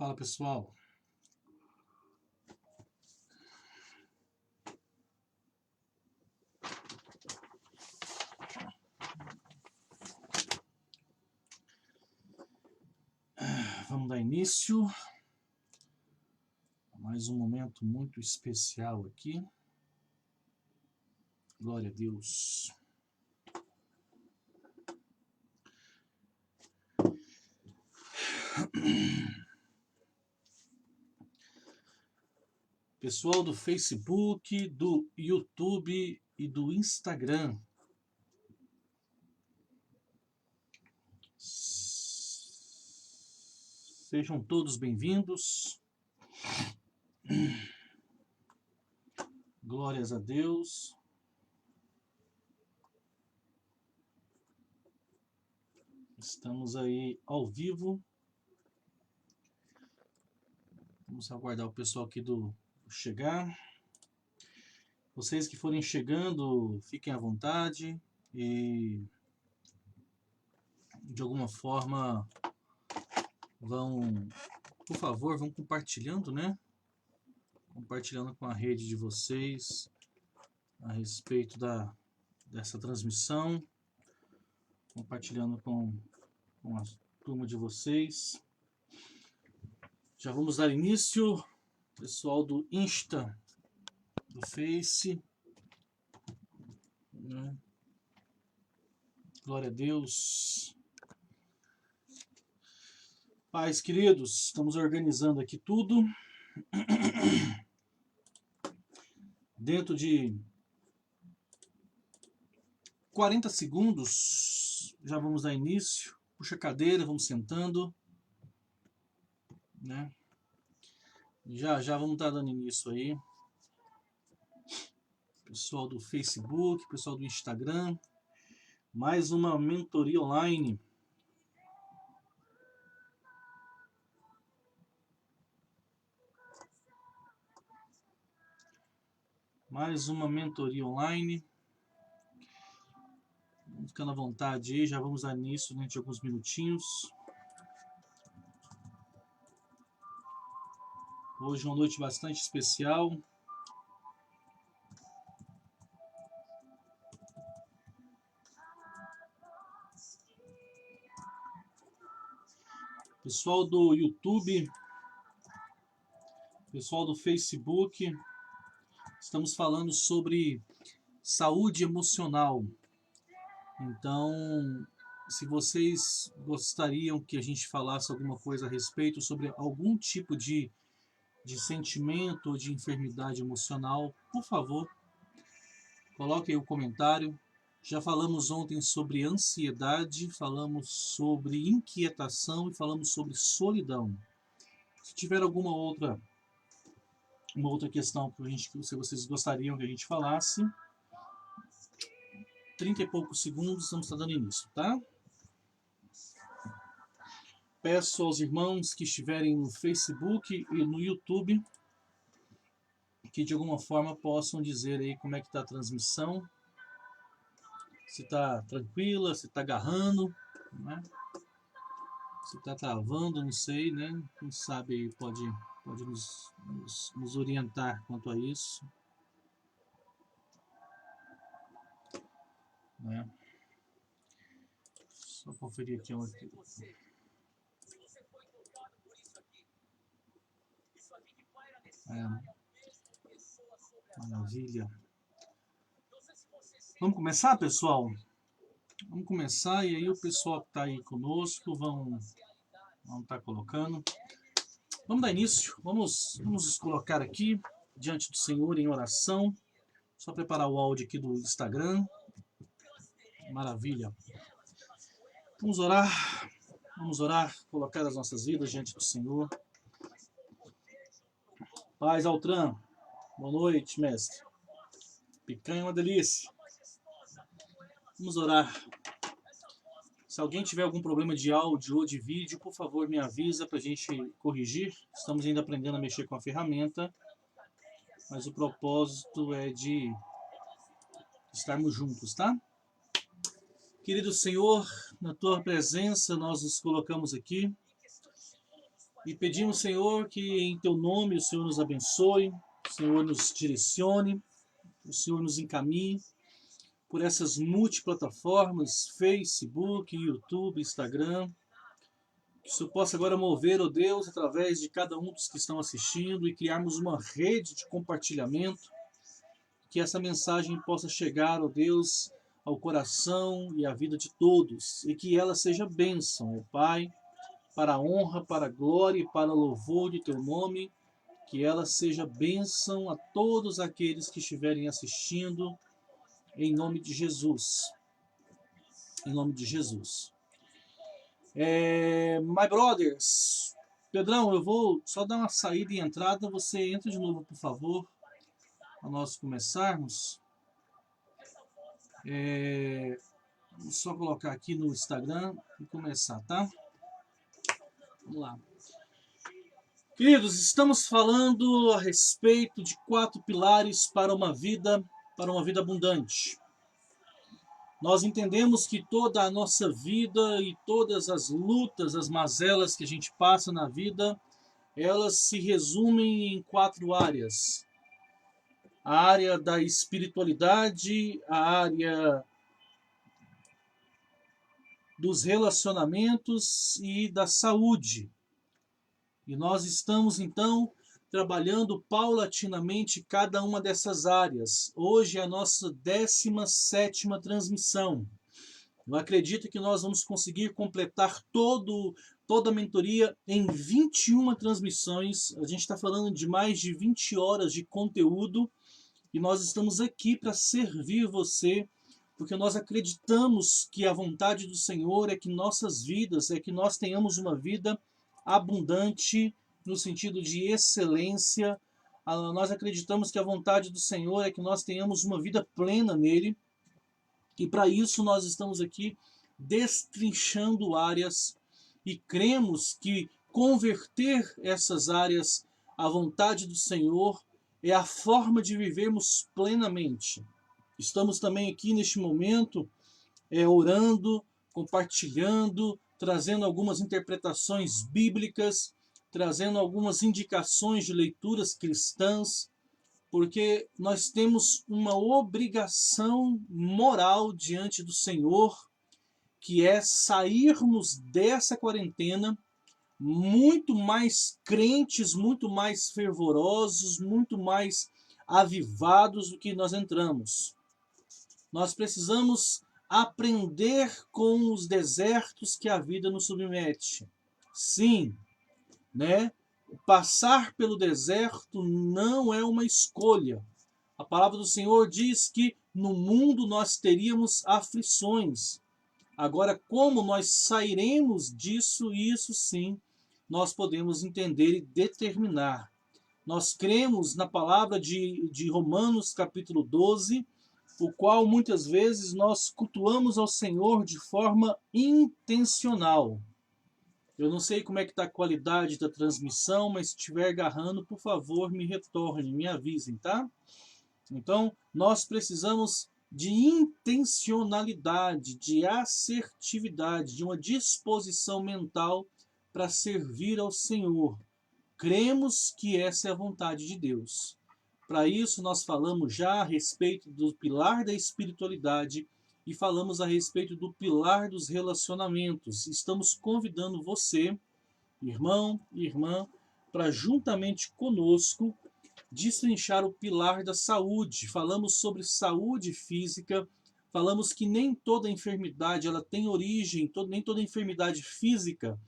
Fala pessoal, vamos dar início a mais um momento muito especial aqui. Glória a Deus. Pessoal do Facebook, do YouTube e do Instagram, sejam todos bem-vindos. Glórias a Deus. Estamos aí ao vivo. Vamos aguardar o pessoal aqui do chegar. Vocês que forem chegando, fiquem à vontade e de alguma forma vão, por favor, vão compartilhando, né? Compartilhando com a rede de vocês a respeito dessa transmissão, compartilhando com a turma de vocês. Já vamos dar início, pessoal do Insta, do Face, né? Glória a Deus. Pais queridos, estamos organizando aqui tudo. Dentro de 40 segundos já vamos dar início. Puxa a cadeira, vamos sentando, né? Já vamos estar dando início aí. Pessoal do Facebook, pessoal do Instagram. Mais uma mentoria online. Mais uma mentoria online. Vamos ficando à vontade aí, já vamos dar início dentro de alguns minutinhos. Hoje é uma noite bastante especial. Pessoal do YouTube, pessoal do Facebook, estamos falando sobre saúde emocional. Então, se vocês gostariam que a gente falasse alguma coisa a respeito sobre algum tipo de sentimento ou de enfermidade emocional, por favor, coloquem aí o comentário. Já falamos ontem sobre ansiedade, falamos sobre inquietação e falamos sobre solidão. Se tiver alguma outra questão que se vocês gostariam que a gente falasse, 30 e poucos segundos, estamos dando início, tá? Peço aos irmãos que estiverem no Facebook e no YouTube que de alguma forma possam dizer aí como é que está a transmissão, se está tranquila, se está agarrando, né? Se está travando, não sei, né? Quem sabe aí pode nos orientar quanto a isso, né? Só conferir aqui uma aqui. Maravilha. Vamos começar, pessoal? Vamos começar e aí o pessoal que está aí conosco vão estar colocando. Vamos dar início. Vamos nos colocar aqui diante do Senhor em oração. Só preparar o áudio aqui do Instagram. Maravilha. Vamos orar, colocar as nossas vidas diante do Senhor. Paz, Altran. Boa noite, mestre. Picanha é uma delícia. Vamos orar. Se alguém tiver algum problema de áudio ou de vídeo, por favor, me avisa para a gente corrigir. Estamos ainda aprendendo a mexer com a ferramenta, mas o propósito é de estarmos juntos, tá? Querido Senhor, na Tua presença nós nos colocamos aqui E pedimos, Senhor, que em Teu nome o Senhor nos abençoe, o Senhor nos direcione, o Senhor nos encaminhe por essas multiplataformas, Facebook, YouTube, Instagram. Que isso possa agora mover, ó Deus, através de cada um dos que estão assistindo e criarmos uma rede de compartilhamento. Que essa mensagem possa chegar, ó Deus, ao coração e à vida de todos. E que ela seja bênção, ó Pai, para a honra, para a glória e para o louvor de Teu nome. Que ela seja bênção a todos aqueles que estiverem assistindo, em nome de Jesus. Em nome de Jesus. My brothers, Pedrão, eu vou só dar uma saída e entrada, você entra de novo, por favor, para nós começarmos. Vou só colocar aqui no Instagram e começar, tá? Vamos lá. Queridos, estamos falando a respeito de 4 pilares para uma vida abundante. Nós entendemos que toda a nossa vida e todas as lutas, as mazelas que a gente passa na vida, elas se resumem em 4 áreas. A área da espiritualidade, a área dos relacionamentos e da saúde. E nós estamos, então, trabalhando paulatinamente cada uma dessas áreas. Hoje é a nossa 17ª transmissão. Eu acredito que nós vamos conseguir completar toda a mentoria em 21 transmissões. A gente está falando de mais de 20 horas de conteúdo e nós estamos aqui para servir você, porque nós acreditamos que a vontade do Senhor é que nossas vidas, é que nós tenhamos uma vida abundante no sentido de excelência. Nós acreditamos que a vontade do Senhor é que nós tenhamos uma vida plena nele. E para isso nós estamos aqui destrinchando áreas e cremos que converter essas áreas à vontade do Senhor é a forma de vivermos plenamente. Estamos também aqui neste momento orando, compartilhando, trazendo algumas interpretações bíblicas, trazendo algumas indicações de leituras cristãs, porque nós temos uma obrigação moral diante do Senhor, que é sairmos dessa quarentena muito mais crentes, muito mais fervorosos, muito mais avivados do que nós entramos. Nós precisamos aprender com os desertos que a vida nos submete. Sim, né? Passar pelo deserto não é uma escolha. A palavra do Senhor diz que no mundo nós teríamos aflições. Agora, como nós sairemos disso, isso sim, nós podemos entender e determinar. Nós cremos na palavra de Romanos capítulo 12, o qual muitas vezes nós cultuamos ao Senhor de forma intencional. Eu não sei como é que está a qualidade da transmissão, mas se estiver agarrando, por favor, me retornem, me avisem, tá? Então, nós precisamos de intencionalidade, de assertividade, de uma disposição mental para servir ao Senhor. Cremos que essa é a vontade de Deus. Para isso, nós falamos já a respeito do pilar da espiritualidade e falamos a respeito do pilar dos relacionamentos. Estamos convidando você, irmão e irmã, para juntamente conosco destrinchar o pilar da saúde. Falamos sobre saúde física, falamos que nem toda enfermidade ela tem origem, nem toda enfermidade física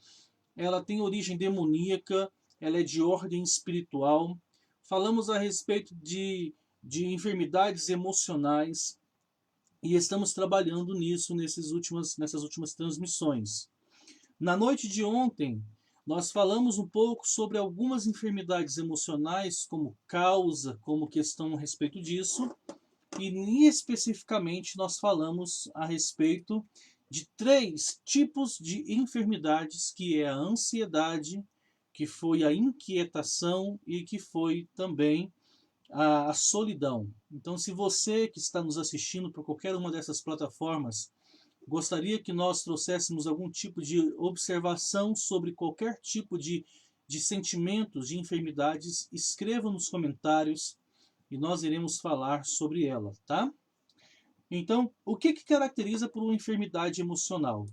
ela tem origem demoníaca, ela é de ordem espiritual. Falamos a respeito de enfermidades emocionais e estamos trabalhando nisso nessas últimas transmissões. Na noite de ontem, nós falamos um pouco sobre algumas enfermidades emocionais, como causa, como questão a respeito disso, e especificamente nós falamos a respeito de 3 tipos de enfermidades, que é a ansiedade, que foi a inquietação e que foi também a solidão. Então, se você que está nos assistindo por qualquer uma dessas plataformas gostaria que nós trouxéssemos algum tipo de observação sobre qualquer tipo de de sentimentos, de enfermidades, escreva nos comentários e nós iremos falar sobre ela, tá? Então, o que caracteriza por uma enfermidade emocional?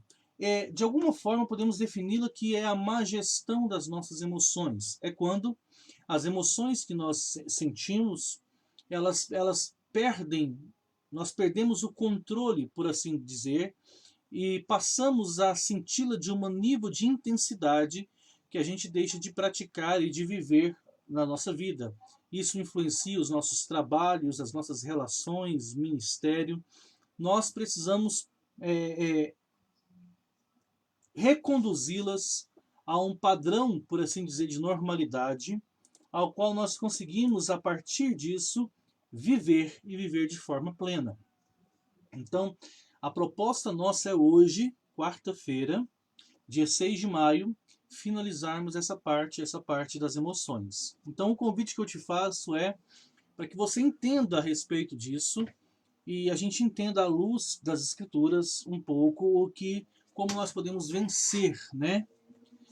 De alguma forma, podemos defini-la que é a má gestão das nossas emoções. É quando as emoções que nós sentimos, elas perdem, nós perdemos o controle, por assim dizer, e passamos a senti-la de um nível de intensidade que a gente deixa de praticar e de viver na nossa vida. Isso influencia os nossos trabalhos, as nossas relações, ministério. Nós precisamos reconduzi-las a um padrão, por assim dizer, de normalidade, ao qual nós conseguimos, a partir disso, viver e viver de forma plena. Então, a proposta nossa é hoje, quarta-feira, dia 6 de maio, finalizarmos essa parte das emoções. Então, o convite que eu te faço é para que você entenda a respeito disso e a gente entenda à luz das escrituras um pouco como nós podemos vencer, né?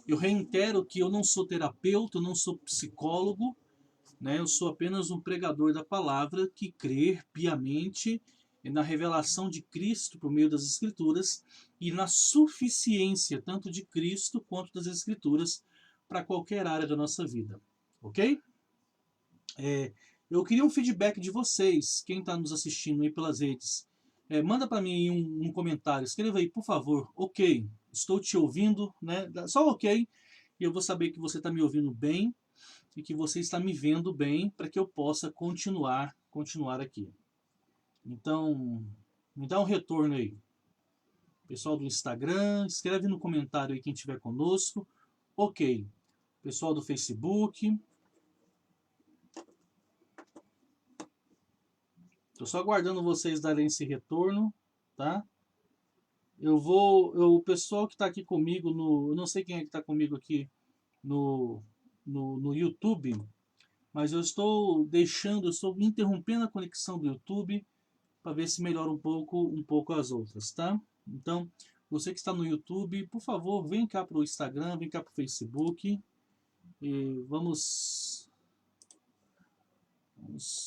Eu reitero que eu não sou terapeuta, eu não sou psicólogo, né? Eu sou apenas um pregador da palavra que crê piamente na revelação de Cristo por meio das Escrituras e na suficiência tanto de Cristo quanto das Escrituras para qualquer área da nossa vida, ok? Eu queria um feedback de vocês, quem está nos assistindo aí pelas redes. Manda para mim um comentário, escreva aí, por favor, ok, estou te ouvindo, né? Só ok, e eu vou saber que você está me ouvindo bem e que você está me vendo bem para que eu possa continuar aqui. Então, me dá um retorno aí. Pessoal do Instagram, escreve no comentário aí quem estiver conosco. Ok. Pessoal do Facebook. Estou só aguardando vocês darem esse retorno, tá? O pessoal que está aqui comigo eu não sei quem é que está comigo aqui no YouTube, mas eu estou interrompendo a conexão do YouTube para ver se melhora um pouco as outras, tá? Então, você que está no YouTube, por favor, vem cá para o Instagram, vem cá para o Facebook e vamos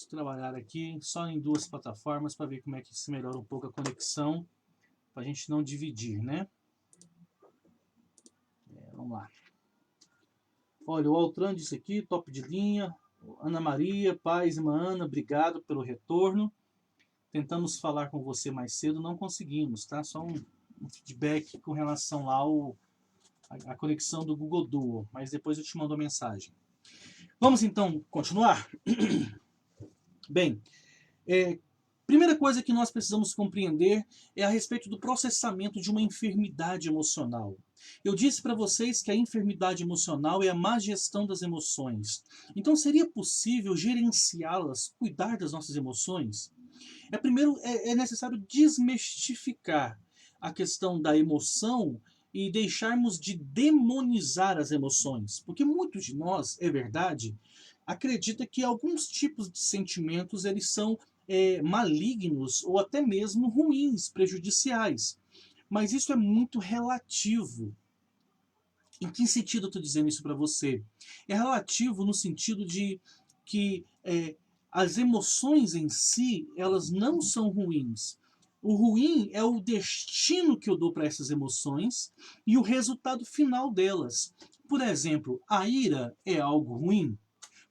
trabalhar aqui só em duas plataformas para ver como é que se melhora um pouco a conexão, para a gente não dividir, né? Vamos lá. Olha, o Altran disse aqui, top de linha. Ana Maria, paz, irmã Ana, obrigado pelo retorno. Tentamos falar com você mais cedo, não conseguimos, tá? Só um feedback com relação lá à conexão do Google Duo, mas depois eu te mando a mensagem. Vamos então continuar? Bem, primeira coisa que nós precisamos compreender é a respeito do processamento de uma enfermidade emocional. Eu disse para vocês que a enfermidade emocional é a má gestão das emoções. Então seria possível gerenciá-las, cuidar das nossas emoções? Primeiro, é necessário desmistificar a questão da emoção e deixarmos de demonizar as emoções. Porque muitos de nós, é verdade, acredita que alguns tipos de sentimentos eles são malignos ou até mesmo ruins, prejudiciais. Mas isso é muito relativo. Em que sentido eu estou dizendo isso para você? É relativo no sentido de que as emoções em si, elas não são ruins. O ruim é o destino que eu dou para essas emoções e o resultado final delas. Por exemplo, a ira é algo ruim?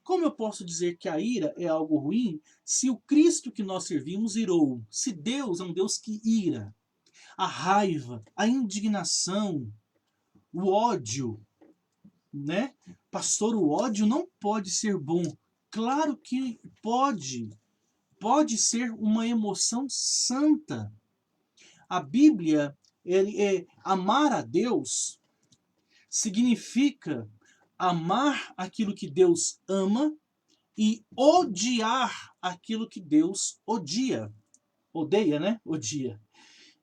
Como eu posso dizer que a ira é algo ruim se o Cristo que nós servimos irou? Se Deus é um Deus que ira. A raiva, a indignação, o ódio, né? Pastor, o ódio não pode ser bom. Claro que pode. Pode ser uma emoção santa. A Bíblia, amar a Deus significa amar aquilo que Deus ama e odiar aquilo que Deus odia. Odeia, né? Odia.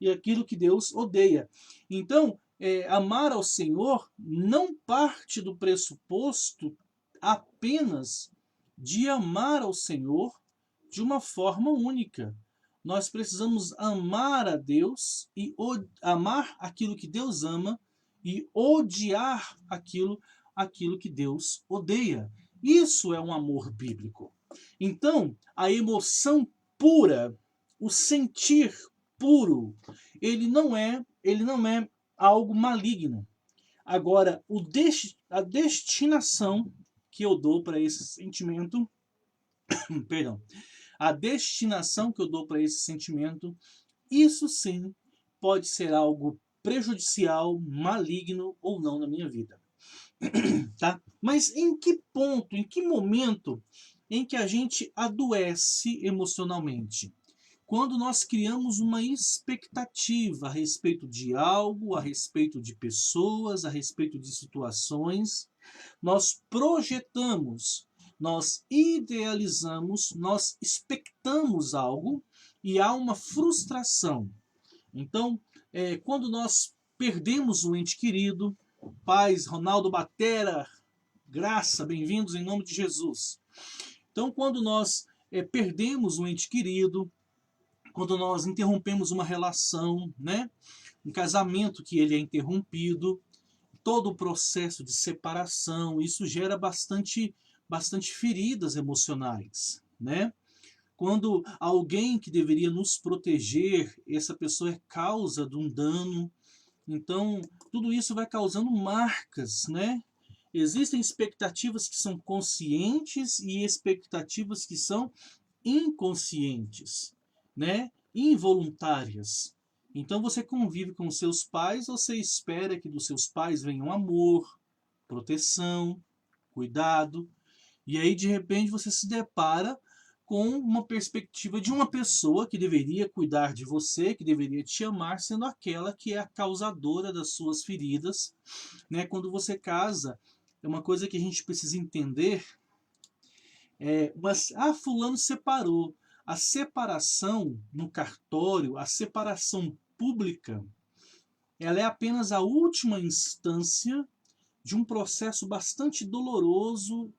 E aquilo que Deus odeia. Então, amar ao Senhor não parte do pressuposto apenas de amar ao Senhor de uma forma única. Nós precisamos amar a Deus e amar aquilo que Deus ama e odiar aquilo aquilo que Deus odeia. Isso é um amor bíblico. Então, a emoção pura, o sentir puro, ele não é algo maligno. Agora, a destinação que eu dou para esse sentimento, perdão, a destinação que eu dou para esse sentimento, isso sim pode ser algo prejudicial, maligno ou não na minha vida. Tá? Mas em que ponto, em que momento em que a gente adoece emocionalmente? Quando nós criamos uma expectativa a respeito de algo, a respeito de pessoas, a respeito de situações, nós projetamos, nós idealizamos, nós expectamos algo e há uma frustração. Então, quando nós perdemos um ente querido, paz, Ronaldo Batera, graça, bem-vindos em nome de Jesus. Então, quando nós perdemos um ente querido, quando nós interrompemos uma relação, né? Um casamento que ele é interrompido, todo o processo de separação, isso gera bastante feridas emocionais, né? Quando alguém que deveria nos proteger, essa pessoa é causa de um dano, então tudo isso vai causando marcas, né? Existem expectativas que são conscientes e expectativas que são inconscientes, né? Involuntárias. Então você convive com seus pais, você espera que dos seus pais venham amor, proteção, cuidado, e aí de repente você se depara com uma perspectiva de uma pessoa que deveria cuidar de você, que deveria te amar, sendo aquela que é a causadora das suas feridas, né? Quando você casa, é uma coisa que a gente precisa entender. Mas fulano separou. A separação no cartório, a separação pública, ela é apenas a última instância de um processo bastante doloroso,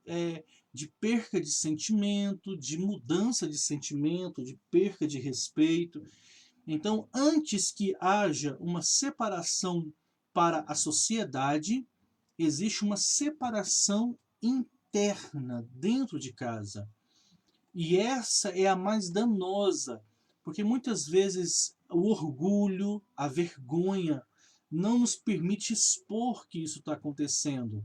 de perca de sentimento, de mudança de sentimento, de perca de respeito. Então, antes que haja uma separação para a sociedade, existe uma separação interna dentro de casa. E essa é a mais danosa, porque muitas vezes o orgulho, a vergonha, não nos permite expor que isso está acontecendo.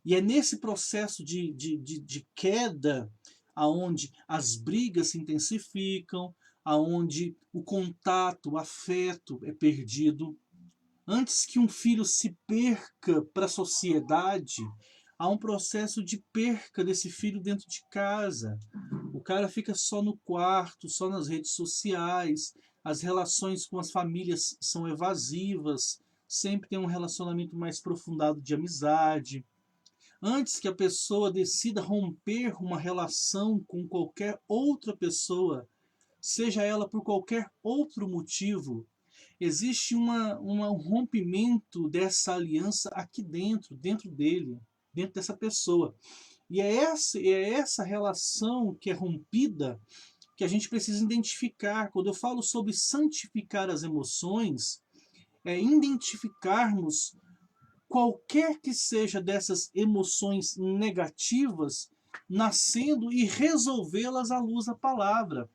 E é nesse processo de queda aonde as brigas se intensificam, aonde o contato, o afeto é perdido. Antes que um filho se perca para a sociedade, há um processo de perca desse filho dentro de casa. O cara fica só no quarto, só nas redes sociais, as relações com as famílias são evasivas, sempre tem um relacionamento mais aprofundado de amizade. Antes que a pessoa decida romper uma relação com qualquer outra pessoa, seja ela por qualquer outro motivo, existe um rompimento dessa aliança aqui dentro dele, dentro dessa pessoa. E é essa relação que é rompida que a gente precisa identificar. Quando eu falo sobre santificar as emoções, é identificarmos qualquer que seja dessas emoções negativas nascendo e resolvê-las à luz da palavra.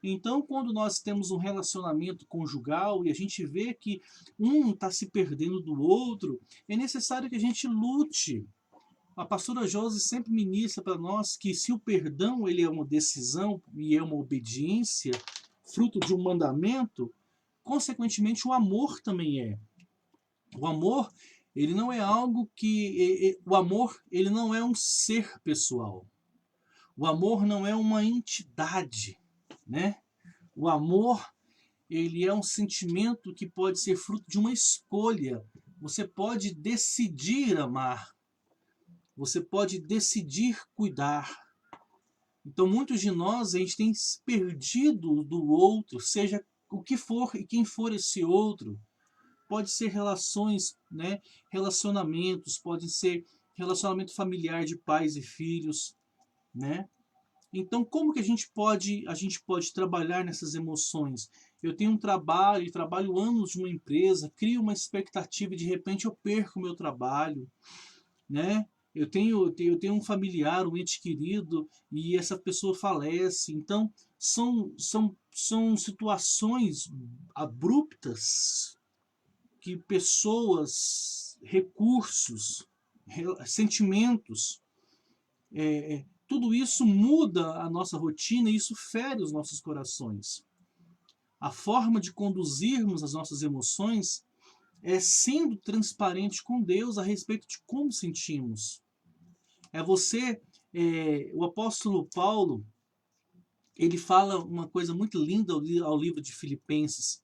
Então, quando nós temos um relacionamento conjugal e a gente vê que um está se perdendo do outro, é necessário que a gente lute. A pastora Josi sempre ministra para nós que se o perdão ele é uma decisão e é uma obediência, fruto de um mandamento, consequentemente o amor também é. O amor, ele não é algo que... O amor, ele não é um ser pessoal. O amor não é uma entidade, né? O amor, ele é um sentimento que pode ser fruto de uma escolha. Você pode decidir amar. Você pode decidir cuidar. Então, muitos de nós, a gente tem se perdido do outro, seja o que for e quem for esse outro. Pode ser relações, né? Relacionamentos, pode ser relacionamento familiar de pais e filhos, né? Então, como que a gente pode trabalhar nessas emoções? Eu tenho um trabalho anos de uma empresa, crio uma expectativa e de repente eu perco o meu trabalho, né? eu tenho um familiar, um ente querido, e essa pessoa falece. Então, são situações abruptas que pessoas, recursos, sentimentos, tudo isso muda a nossa rotina e isso fere os nossos corações. A forma de conduzirmos as nossas emoções é sendo transparente com Deus a respeito de como sentimos. O apóstolo Paulo, ele fala uma coisa muito linda ao livro de Filipenses.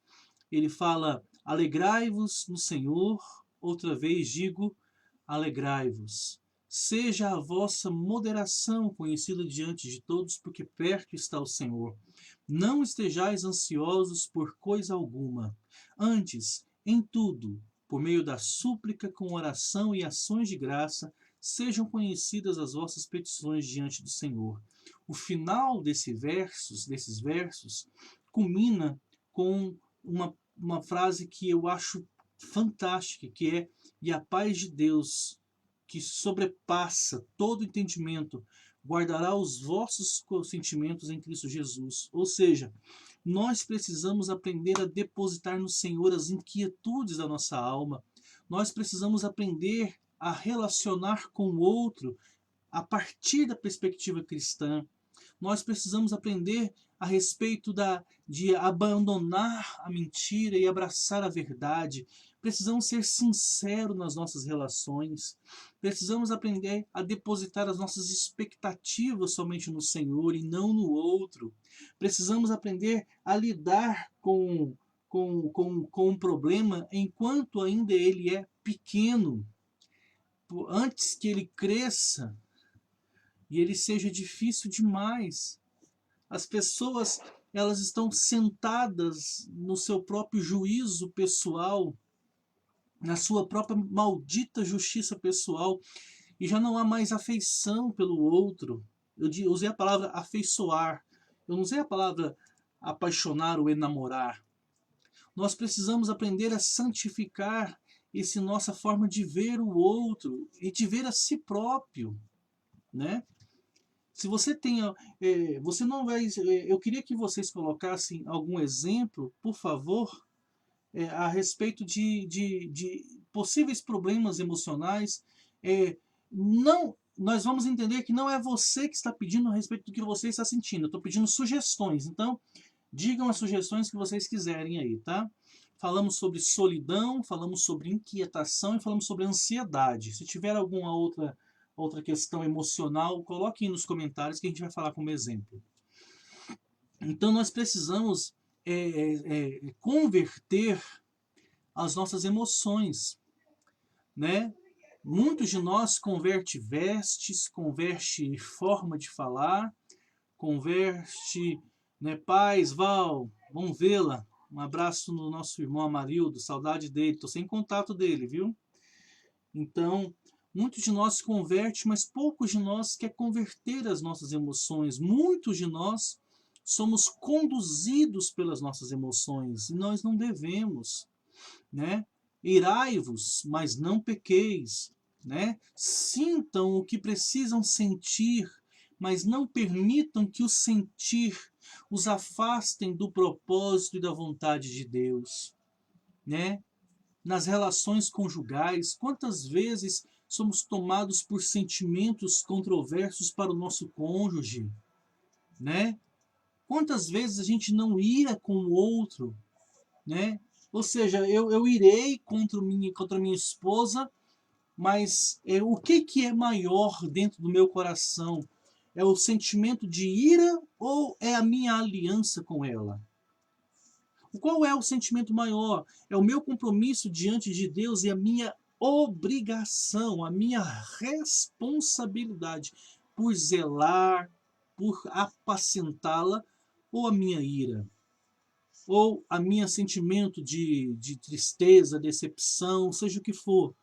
Ele fala: alegrai-vos no Senhor, outra vez digo, alegrai-vos. Seja a vossa moderação conhecida diante de todos, porque perto está o Senhor. Não estejais ansiosos por coisa alguma. Antes, em tudo, por meio da súplica, com oração e ações de graça, sejam conhecidas as vossas petições diante do Senhor. O final desses versos culmina com uma frase que eu acho fantástica, que é: e a paz de Deus, que sobrepassa todo entendimento, guardará os vossos sentimentos em Cristo Jesus. Ou seja, nós precisamos aprender a depositar no Senhor as inquietudes da nossa alma. Nós precisamos aprender a relacionar com o outro a partir da perspectiva cristã. Nós precisamos aprender a respeito de abandonar a mentira e abraçar a verdade. Precisamos ser sinceros nas nossas relações. Precisamos aprender a depositar as nossas expectativas somente no Senhor e não no outro. Precisamos aprender a lidar com um problema enquanto ainda ele é pequeno, antes que ele cresça e ele seja difícil demais. As pessoas, elas estão sentadas no seu próprio juízo pessoal, na sua própria maldita justiça pessoal, e já não há mais afeição pelo outro. Eu usei a palavra afeiçoar, eu não usei a palavra apaixonar ou enamorar. Nós precisamos aprender a santificar essa nossa forma de ver o outro e de ver a si próprio, né? Se você tem, você não vai, eu queria que vocês colocassem algum exemplo, por favor, a respeito de possíveis problemas emocionais. Não, nós vamos entender que não é você que está pedindo a respeito do que você está sentindo. Eu estou pedindo sugestões. Então, digam as sugestões que vocês quiserem aí, tá? Falamos sobre solidão, falamos sobre inquietação e falamos sobre ansiedade. Se tiver alguma outra questão emocional, coloque aí nos comentários que a gente vai falar como exemplo. Então nós precisamos converter as nossas emoções, né? Muitos de nós converte vestes, converte forma de falar, converte, né? Paz, Val, vamos vê-la. Um abraço no nosso irmão Amarildo, saudade dele, estou sem contato dele, viu? Então, muitos de nós se converte, mas poucos de nós quer converter as nossas emoções. Muitos de nós somos conduzidos pelas nossas emoções e nós não devemos, né? Irai-vos, mas não pequeis, né? Sintam o que precisam sentir, mas não permitam que o sentir os afastem do propósito e da vontade de Deus, né? Nas relações conjugais, quantas vezes somos tomados por sentimentos controversos para o nosso cônjuge, né? Quantas vezes a gente não ira com o outro, né? Ou seja, eu irei contra minha esposa, mas o que é maior dentro do meu coração? É o sentimento de ira ou é a minha aliança com ela? Qual é o sentimento maior? É o meu compromisso diante de Deus e a minha obrigação, a minha responsabilidade por zelar, por apacentá-la, ou a minha ira? Ou a minha sentimento de tristeza, decepção, seja o que for.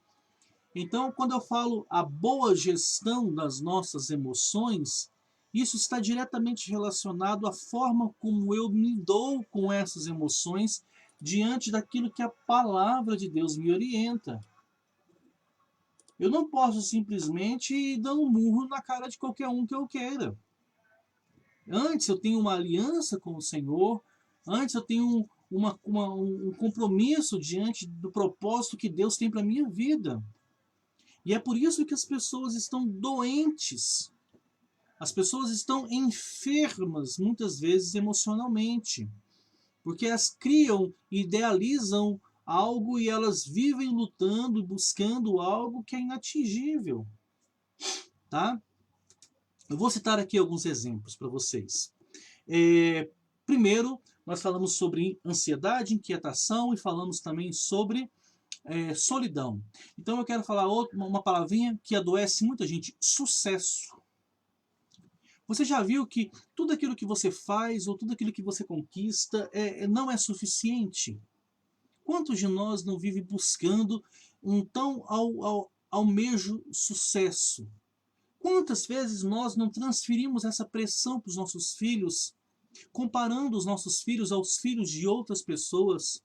Então, quando eu falo a boa gestão das nossas emoções, isso está diretamente relacionado à forma como eu me dou com essas emoções diante daquilo que a palavra de Deus me orienta. Eu não posso simplesmente ir dando um murro na cara de qualquer um que eu queira. Antes eu tenho uma aliança com o Senhor, antes eu tenho um compromisso diante do propósito que Deus tem para a minha vida. E é por isso que as pessoas estão doentes. As pessoas estão enfermas, muitas vezes emocionalmente. Porque elas criam, idealizam algo e elas vivem lutando, buscando algo que é inatingível. Tá? Eu vou citar aqui alguns exemplos para vocês. Primeiro, nós falamos sobre ansiedade, inquietação e falamos também sobre solidão. Então eu quero falar uma palavrinha que adoece muita gente: sucesso. Você já viu que tudo aquilo que você faz ou tudo aquilo que você conquista não é suficiente? Quantos de nós não vivem buscando um tão almejo sucesso? Quantas vezes nós não transferimos essa pressão para os nossos filhos, comparando os nossos filhos aos filhos de outras pessoas?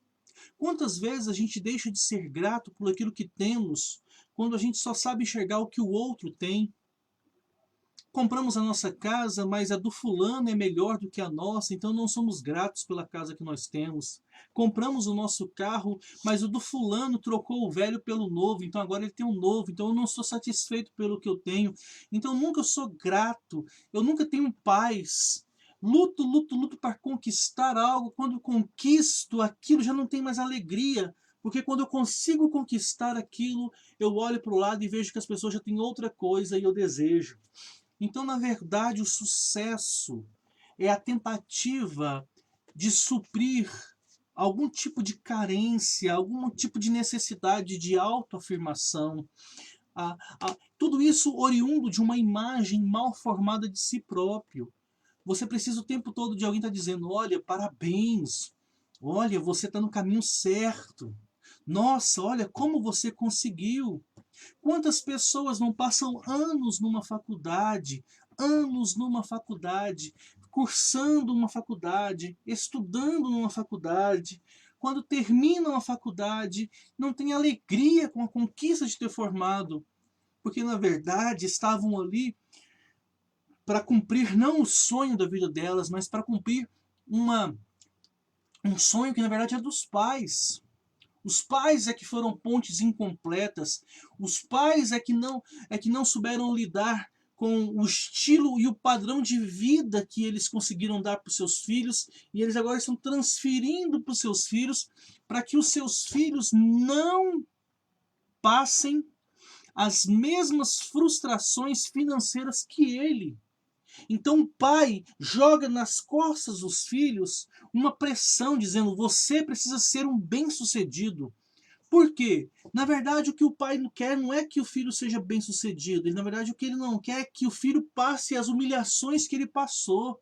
Quantas vezes a gente deixa de ser grato por aquilo que temos, quando a gente só sabe enxergar o que o outro tem? Compramos a nossa casa, mas a do fulano é melhor do que a nossa, então não somos gratos pela casa que nós temos. Compramos o nosso carro, mas o do fulano trocou o velho pelo novo, então agora ele tem um novo, então eu não sou satisfeito pelo que eu tenho. Então eu nunca sou grato, eu nunca tenho paz. Luto, luto, luto para conquistar algo. Quando conquisto aquilo, já não tem mais alegria. Porque quando eu consigo conquistar aquilo, eu olho para o lado e vejo que as pessoas já têm outra coisa e eu desejo. Então, na verdade, o sucesso é a tentativa de suprir algum tipo de carência, algum tipo de necessidade de autoafirmação. Tudo isso oriundo de uma imagem mal formada de si próprio. Você precisa o tempo todo de alguém estar dizendo: olha, parabéns, olha, você está no caminho certo. Nossa, olha como você conseguiu. Quantas pessoas não passam anos numa faculdade, cursando uma faculdade, estudando numa faculdade, quando terminam a faculdade, não têm alegria com a conquista de ter formado, porque na verdade estavam ali para cumprir não o sonho da vida delas, mas para cumprir um sonho que na verdade é dos pais. Os pais é que foram pontes incompletas. Os pais é que não souberam lidar com o estilo e o padrão de vida que eles conseguiram dar para os seus filhos, e eles agora estão transferindo para os seus filhos, para que os seus filhos não passem as mesmas frustrações financeiras que ele. Então o pai joga nas costas dos filhos uma pressão dizendo: você precisa ser um bem-sucedido. Por quê? Na verdade, o que o pai não quer não é que o filho seja bem-sucedido. Na verdade, o que ele não quer é que o filho passe as humilhações que ele passou.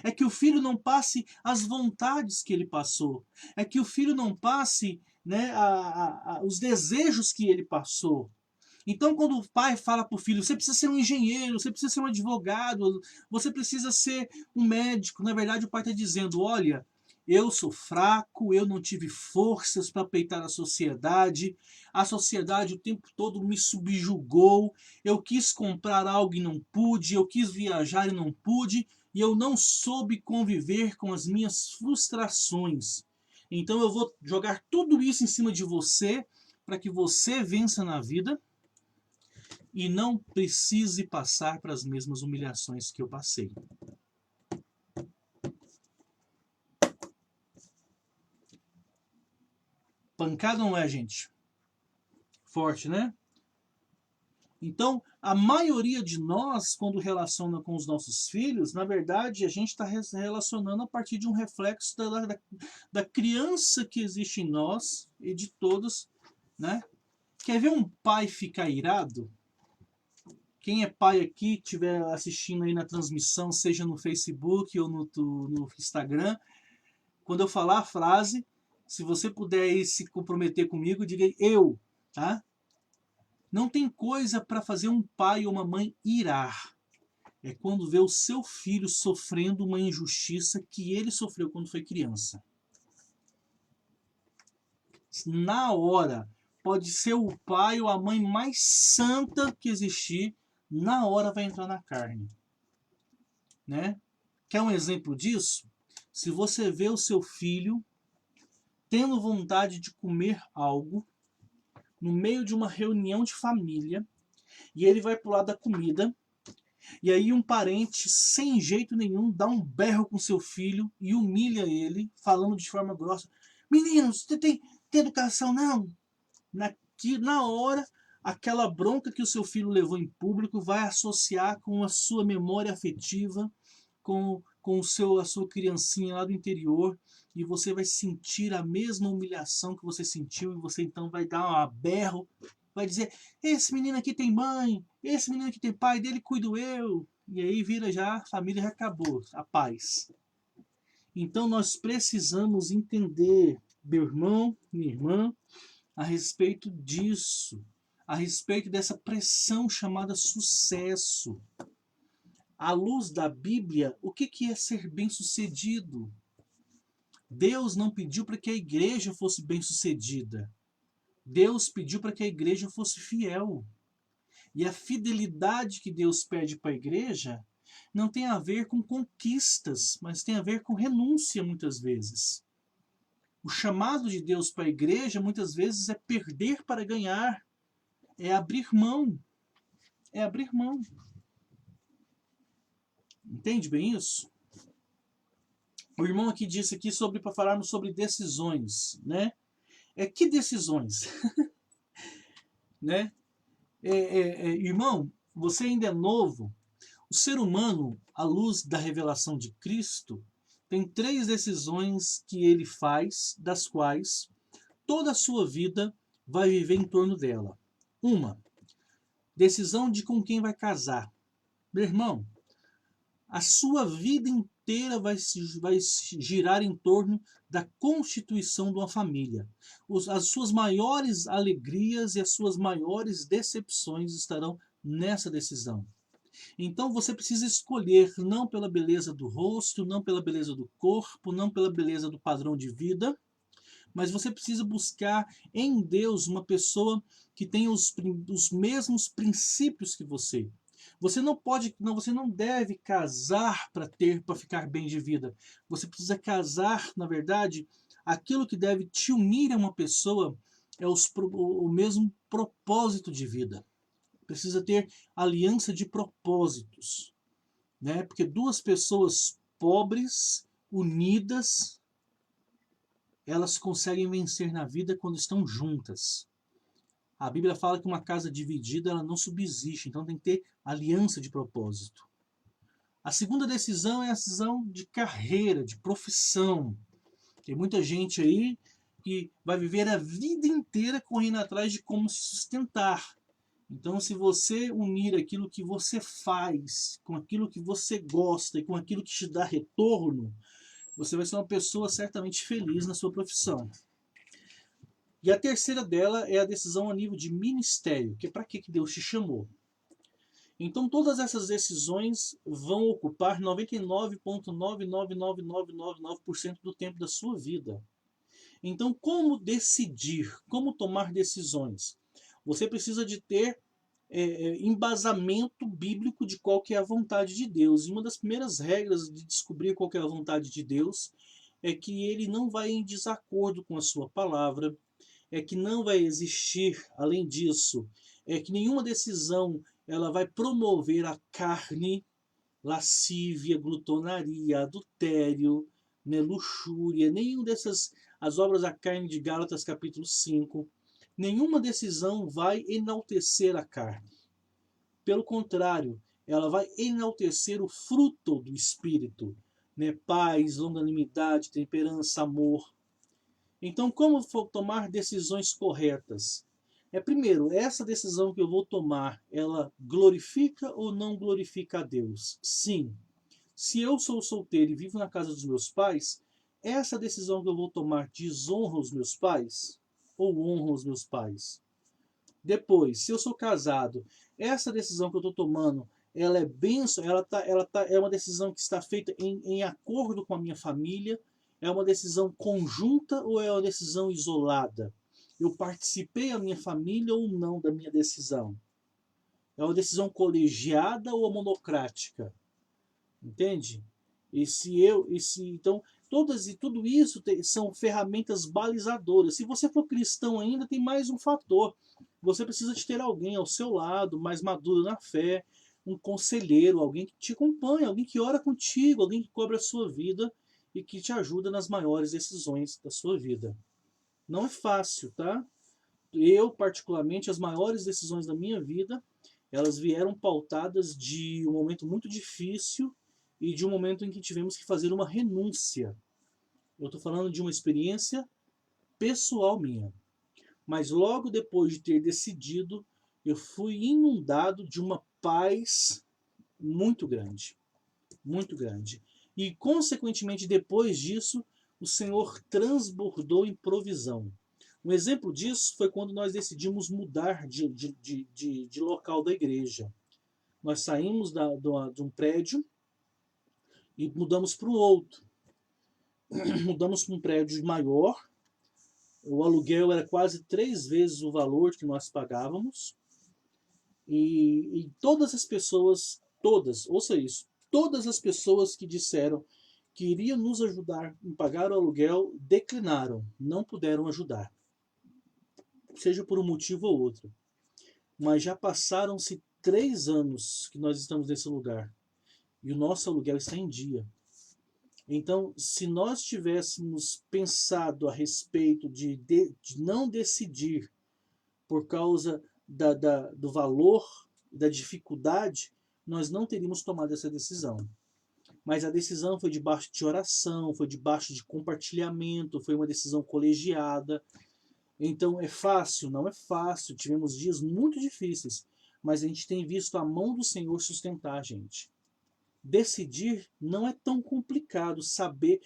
É que o filho não passe as vontades que ele passou. É que o filho não passe, né, os desejos que ele passou. Então, quando o pai fala para o filho: você precisa ser um engenheiro, você precisa ser um advogado, você precisa ser um médico, na verdade o pai está dizendo: olha, eu sou fraco, eu não tive forças para peitar a sociedade o tempo todo me subjugou, eu quis comprar algo e não pude, eu quis viajar e não pude, e eu não soube conviver com as minhas frustrações. Então eu vou jogar tudo isso em cima de você, para que você vença na vida e não precise passar para as mesmas humilhações que eu passei. Pancada não é, gente? Forte, né? Então, a maioria de nós, quando relaciona com os nossos filhos, na verdade, a gente está relacionando a partir de um reflexo da criança que existe em nós e de todos, né? Quer ver um pai ficar irado? Quem é pai aqui, estiver assistindo aí na transmissão, seja no Facebook ou no Instagram, quando eu falar a frase, se você puder aí se comprometer comigo, diga eu, tá? Não tem coisa para fazer um pai ou uma mãe irar. É quando vê o seu filho sofrendo uma injustiça que ele sofreu quando foi criança. Na hora, pode ser o pai ou a mãe mais santa que existir, na hora vai entrar na carne, né? Quer um exemplo disso? Se você vê o seu filho tendo vontade de comer algo no meio de uma reunião de família e ele vai pro lado da comida e aí um parente sem jeito nenhum dá um berro com seu filho e humilha ele, falando de forma grossa: menino, você tem educação não? Na hora, aquela bronca que o seu filho levou em público vai associar com a sua memória afetiva, com a sua criancinha lá do interior, e você vai sentir a mesma humilhação que você sentiu, e você então vai dar um berro, vai dizer: esse menino aqui tem mãe, esse menino aqui tem pai, dele cuido eu. E aí vira já, a família já acabou, a paz. Então nós precisamos entender, meu irmão, minha irmã, a respeito disso, a respeito dessa pressão chamada sucesso. À luz da Bíblia, o que é ser bem-sucedido? Deus não pediu para que a igreja fosse bem-sucedida. Deus pediu para que a igreja fosse fiel. E a fidelidade que Deus pede para a igreja não tem a ver com conquistas, mas tem a ver com renúncia muitas vezes. O chamado de Deus para a igreja muitas vezes é perder para ganhar, é abrir mão. É abrir mão. Entende bem isso? O irmão aqui disse aqui para falarmos sobre decisões, né? Que decisões? Né? Irmão, você ainda é novo. O ser humano, à luz da revelação de Cristo, tem 3 decisões que ele faz, das quais toda a sua vida vai viver em torno dela. Uma, decisão de com quem vai casar. Meu irmão, a sua vida inteira vai girar em torno da constituição de uma família. As suas maiores alegrias e as suas maiores decepções estarão nessa decisão. Então você precisa escolher não pela beleza do rosto, não pela beleza do corpo, não pela beleza do padrão de vida, mas você precisa buscar em Deus uma pessoa que tenha os mesmos princípios que você. Você não deve casar para ficar bem de vida. Você precisa casar, na verdade, aquilo que deve te unir a uma pessoa é o mesmo propósito de vida. Precisa ter aliança de propósitos, né? Porque 2 pessoas pobres, unidas, elas conseguem vencer na vida quando estão juntas. A Bíblia fala que uma casa dividida ela não subsiste, então tem que ter aliança de propósito. A segunda decisão é a decisão de carreira, de profissão. Tem muita gente aí que vai viver a vida inteira correndo atrás de como se sustentar. Então, se você unir aquilo que você faz com aquilo que você gosta e com aquilo que te dá retorno, você vai ser uma pessoa certamente feliz na sua profissão. E a terceira dela é a decisão a nível de ministério, que é para que Deus te chamou. Então todas essas decisões vão ocupar 99,99999% do tempo da sua vida. Então como decidir, como tomar decisões? Você precisa de ter embasamento bíblico de qual que é a vontade de Deus. E uma das primeiras regras de descobrir qual que é a vontade de Deus é que ele não vai em desacordo com a sua palavra, é que não vai existir, além disso, é que nenhuma decisão ela vai promover a carne, lascívia, glutonaria, adultério, né, luxúria, nenhum dessas, as obras da carne de Gálatas capítulo 5, nenhuma decisão vai enaltecer a carne. Pelo contrário, ela vai enaltecer o fruto do Espírito, né, paz, longanimidade, temperança, amor. Então, como tomar decisões corretas? Primeiro, essa decisão que eu vou tomar, ela glorifica ou não glorifica a Deus? Sim. Se eu sou solteiro e vivo na casa dos meus pais, essa decisão que eu vou tomar desonra os meus pais ou honra os meus pais? Depois, se eu sou casado, essa decisão que eu estou tomando, ela é bênção, é uma decisão que está feita em acordo com a minha família, é uma decisão conjunta ou é uma decisão isolada? Eu participei, a minha família, ou não da minha decisão? É uma decisão colegiada ou monocrática? Entende? Então, tudo isso são ferramentas balizadoras. Se você for cristão ainda, tem mais um fator. Você precisa de ter alguém ao seu lado, mais maduro na fé, um conselheiro, alguém que te acompanha, alguém que ora contigo, alguém que cobre a sua vida e que te ajuda nas maiores decisões da sua vida. Não é fácil, tá? Eu, particularmente, as maiores decisões da minha vida, elas vieram pautadas de um momento muito difícil e de um momento em que tivemos que fazer uma renúncia. Eu estou falando de uma experiência pessoal minha. Mas logo depois de ter decidido, eu fui inundado de uma paz muito grande. Muito grande. E, consequentemente, depois disso, o Senhor transbordou em provisão. Um exemplo disso foi quando nós decidimos mudar de local da igreja. Nós saímos de um prédio e mudamos para o outro. Mudamos para um prédio maior. O aluguel era quase 3 vezes o valor que nós pagávamos. E todas as pessoas, ouça isso, todas as pessoas que disseram que iriam nos ajudar em pagar o aluguel declinaram, não puderam ajudar. Seja por um motivo ou outro. Mas já passaram-se 3 anos que nós estamos nesse lugar. E o nosso aluguel está em dia. Então, se nós tivéssemos pensado a respeito de não decidir por causa do valor, da dificuldade, nós não teríamos tomado essa decisão. Mas a decisão foi debaixo de oração, foi debaixo de compartilhamento, foi uma decisão colegiada. Então, é fácil? Não é fácil. Tivemos dias muito difíceis, mas a gente tem visto a mão do Senhor sustentar a gente. Decidir não é tão complicado. Saber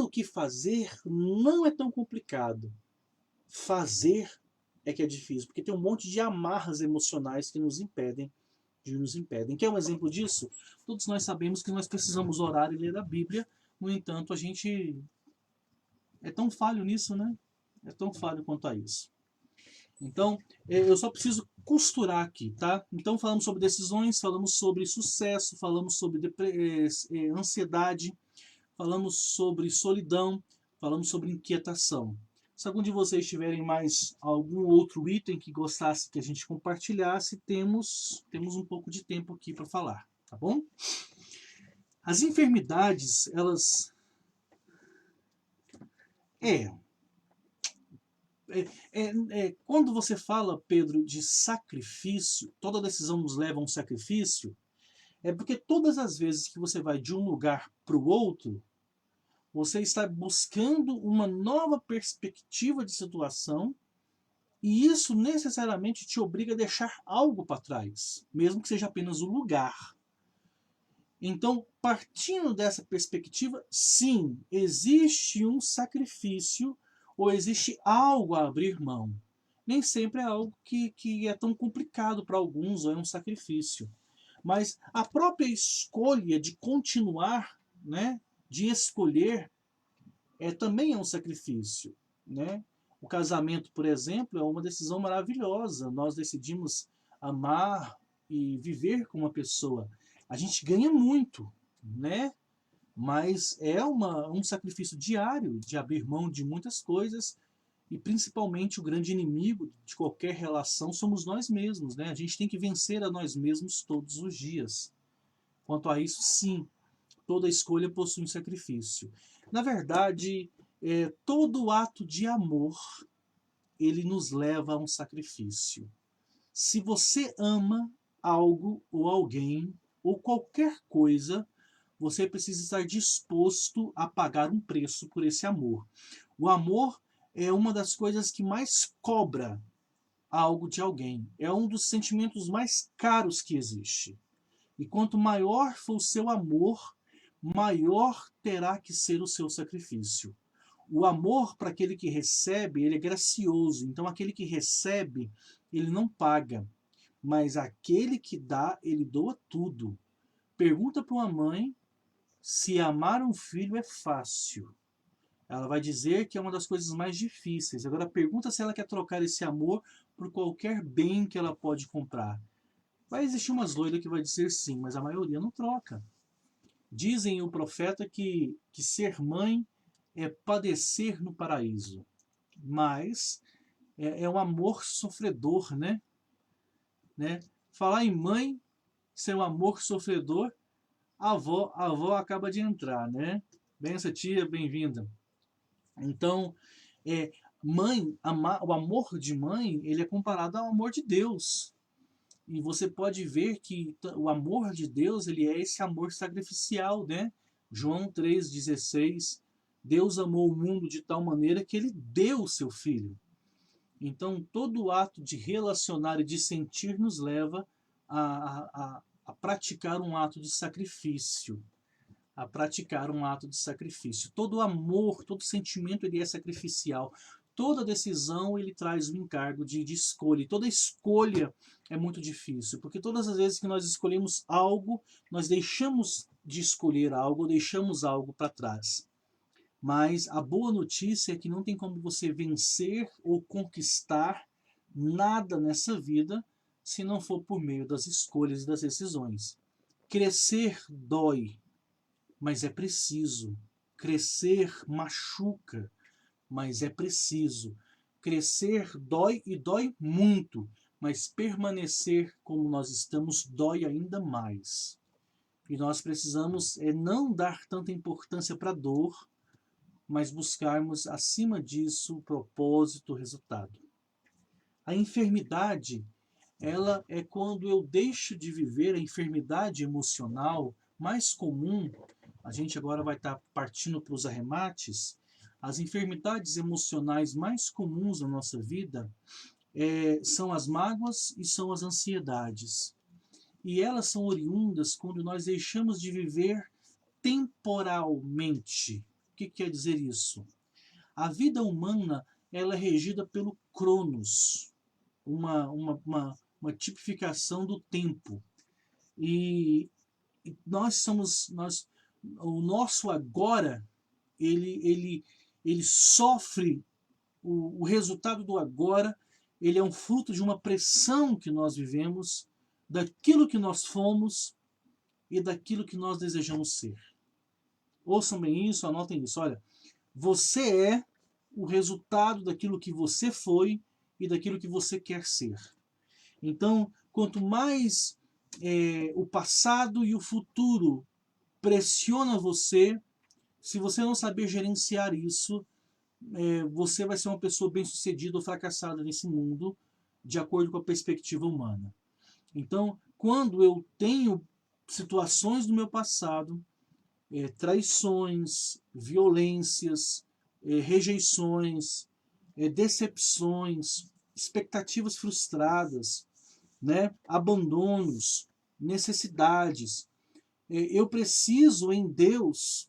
o que fazer não é tão complicado. Fazer é que é difícil, porque tem um monte de amarras emocionais que nos impedem. Quer um exemplo disso? Todos nós sabemos que nós precisamos orar e ler a Bíblia, no entanto, a gente é tão falho nisso, né? É tão falho quanto a isso. Então, eu só preciso costurar aqui, tá? Então, falamos sobre decisões, falamos sobre sucesso, falamos sobre ansiedade, falamos sobre solidão, falamos sobre inquietação. Se algum de vocês tiverem mais algum outro item que gostasse que a gente compartilhasse, temos um pouco de tempo aqui para falar, tá bom? As enfermidades, elas... quando você fala, Pedro, de sacrifício, toda decisão nos leva a um sacrifício, é porque todas as vezes que você vai de um lugar para o outro, você está buscando uma nova perspectiva de situação e isso necessariamente te obriga a deixar algo para trás, mesmo que seja apenas o lugar. Então, partindo dessa perspectiva, sim, existe um sacrifício ou existe algo a abrir mão. Nem sempre é algo que é tão complicado para alguns ou é um sacrifício. Mas a própria escolha de continuar, né, de escolher, também é um sacrifício, né? O casamento, por exemplo, é uma decisão maravilhosa. Nós decidimos amar e viver com uma pessoa. A gente ganha muito, né? Mas é um sacrifício diário de abrir mão de muitas coisas e principalmente o grande inimigo de qualquer relação somos nós mesmos, né? A gente tem que vencer a nós mesmos todos os dias. Quanto a isso, sim, toda escolha possui um sacrifício. Na verdade, todo ato de amor, ele nos leva a um sacrifício. Se você ama algo ou alguém, ou qualquer coisa, você precisa estar disposto a pagar um preço por esse amor. O amor é uma das coisas que mais cobra algo de alguém. É um dos sentimentos mais caros que existe. E quanto maior for o seu amor, maior terá que ser o seu sacrifício. O amor para aquele que recebe, ele é gracioso. Então aquele que recebe, ele não paga. Mas aquele que dá, ele doa tudo. Pergunta para uma mãe se amar um filho é fácil. Ela vai dizer que é uma das coisas mais difíceis. Agora pergunta se ela quer trocar esse amor por qualquer bem que ela pode comprar. Vai existir umas doidas que vai dizer sim, mas a maioria não troca. Dizem o profeta que ser mãe é padecer no paraíso, mas é um amor sofredor, né? Falar em mãe, ser um amor sofredor, a avó acaba de entrar, né? Benção, tia, bem-vinda. Então, é, mãe, o amor de mãe, ele é comparado ao amor de Deus. E você pode ver que o amor de Deus, ele é esse amor sacrificial, né? João 3,16, Deus amou o mundo de tal maneira que ele deu o seu filho. Então, todo ato de relacionar e de sentir nos leva a praticar um ato de sacrifício. A praticar um ato de sacrifício. Todo amor, todo sentimento, ele é sacrificial. Toda decisão, ele traz um encargo de escolha. E toda escolha é muito difícil, porque todas as vezes que nós escolhemos algo, nós deixamos de escolher algo, deixamos algo para trás. Mas a boa notícia é que não tem como você vencer ou conquistar nada nessa vida se não for por meio das escolhas e das decisões. Crescer dói, mas é preciso. Crescer machuca, mas é preciso. Crescer dói e dói muito, mas permanecer como nós estamos dói ainda mais. E nós precisamos não dar tanta importância para a dor, mas buscarmos acima disso o propósito, o resultado. A enfermidade, ela é quando eu deixo de viver a enfermidade emocional mais comum. A gente agora vai estar partindo para os arremates. As enfermidades emocionais mais comuns na nossa vida são as mágoas e são as ansiedades. E elas são oriundas quando nós deixamos de viver temporalmente. O que quer dizer isso? A vida humana, ela é regida pelo Cronos, uma tipificação do tempo. E o nosso agora, ele sofre o resultado do agora, ele é um fruto de uma pressão que nós vivemos, daquilo que nós fomos e daquilo que nós desejamos ser. Ouçam bem isso, anotem isso. Olha, você é o resultado daquilo que você foi e daquilo que você quer ser. Então, quanto mais o passado e o futuro pressiona você, se você não saber gerenciar isso, você vai ser uma pessoa bem-sucedida ou fracassada nesse mundo, de acordo com a perspectiva humana. Então, quando eu tenho situações do meu passado, traições, violências, rejeições, decepções, expectativas frustradas, né, abandonos, necessidades. Eu preciso em Deus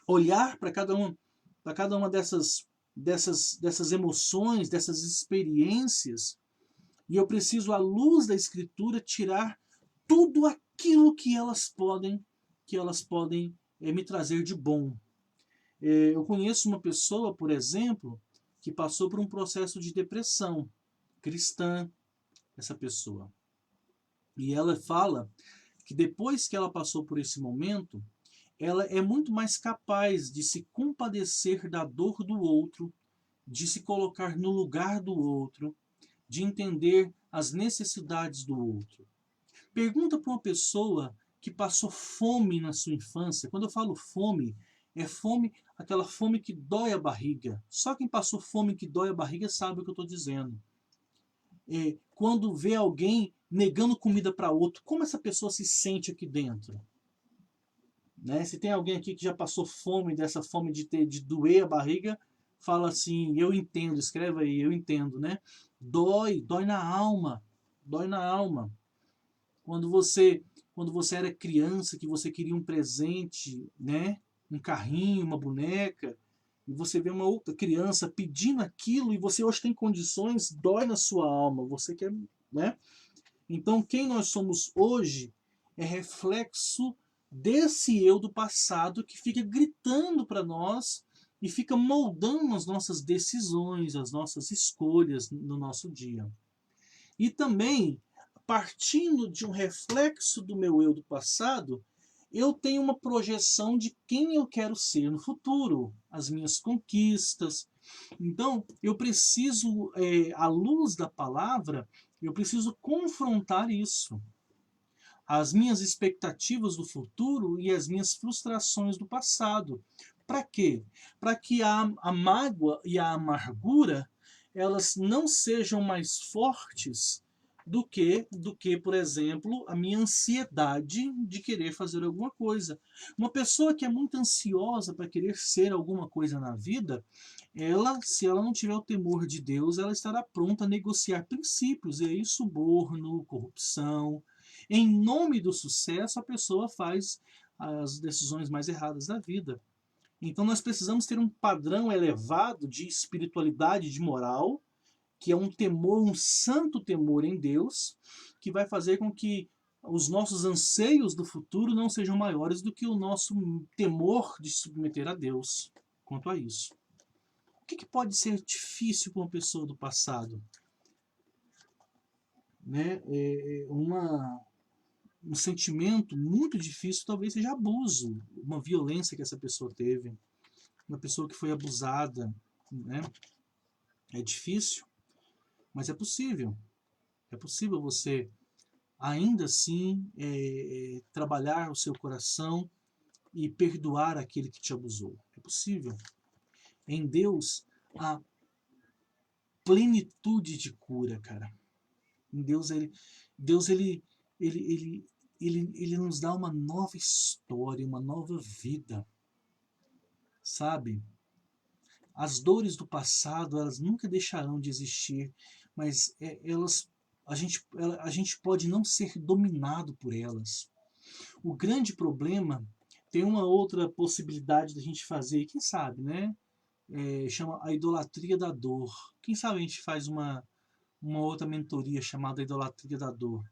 olhar para cada uma dessas emoções, dessas experiências, e eu preciso, à luz da Escritura, tirar tudo aquilo que elas podem me trazer de bom. Eu conheço uma pessoa, por exemplo, que passou por um processo de depressão cristã, essa pessoa. E ela fala que depois que ela passou por esse momento, ela é muito mais capaz de se compadecer da dor do outro, de se colocar no lugar do outro, de entender as necessidades do outro. Pergunta para uma pessoa que passou fome na sua infância. Quando eu falo fome, é fome, aquela fome que dói a barriga. Só quem passou fome que dói a barriga sabe o que eu estou dizendo. Quando vê alguém negando comida para outro, como essa pessoa se sente aqui dentro? Né? Se tem alguém aqui que já passou fome, dessa fome de doer a barriga, fala assim, eu entendo, escreve aí, eu entendo, né? Dói na alma, dói na alma. Quando você era criança, que você queria um presente, né? Um carrinho, uma boneca, e você vê uma outra criança pedindo aquilo e você hoje tem condições, dói na sua alma, você quer, né? Então, quem nós somos hoje é reflexo desse eu do passado que fica gritando para nós e fica moldando as nossas decisões, as nossas escolhas no nosso dia. E também, partindo de um reflexo do meu eu do passado, eu tenho uma projeção de quem eu quero ser no futuro, as minhas conquistas. Então, eu preciso, à luz da palavra, eu preciso confrontar isso. As minhas expectativas do futuro e as minhas frustrações do passado. Para quê? Para que a mágoa e a amargura elas não sejam mais fortes do que, por exemplo, a minha ansiedade de querer fazer alguma coisa. Uma pessoa que é muito ansiosa para querer ser alguma coisa na vida, se ela não tiver o temor de Deus, ela estará pronta a negociar princípios, e aí suborno, corrupção. Em nome do sucesso, a pessoa faz as decisões mais erradas da vida. Então nós precisamos ter um padrão elevado de espiritualidade, de moral, que é um temor, um santo temor em Deus, que vai fazer com que os nossos anseios do futuro não sejam maiores do que o nosso temor de submeter a Deus quanto a isso. O que pode ser difícil para uma pessoa do passado? Né? Um sentimento muito difícil talvez seja abuso, uma violência que essa pessoa teve, uma pessoa que foi abusada. Né? É difícil, mas é possível. É possível você, ainda assim, trabalhar o seu coração e perdoar aquele que te abusou. É possível. Em Deus, há plenitude de cura, cara. Em Deus, ele nos dá uma nova história, uma nova vida. Sabe? As dores do passado, elas nunca deixarão de existir, mas a gente pode não ser dominado por elas. O grande problema, tem uma outra possibilidade da gente fazer, quem sabe, né? Chama a idolatria da dor. Quem sabe a gente faz uma outra mentoria chamada idolatria da dor.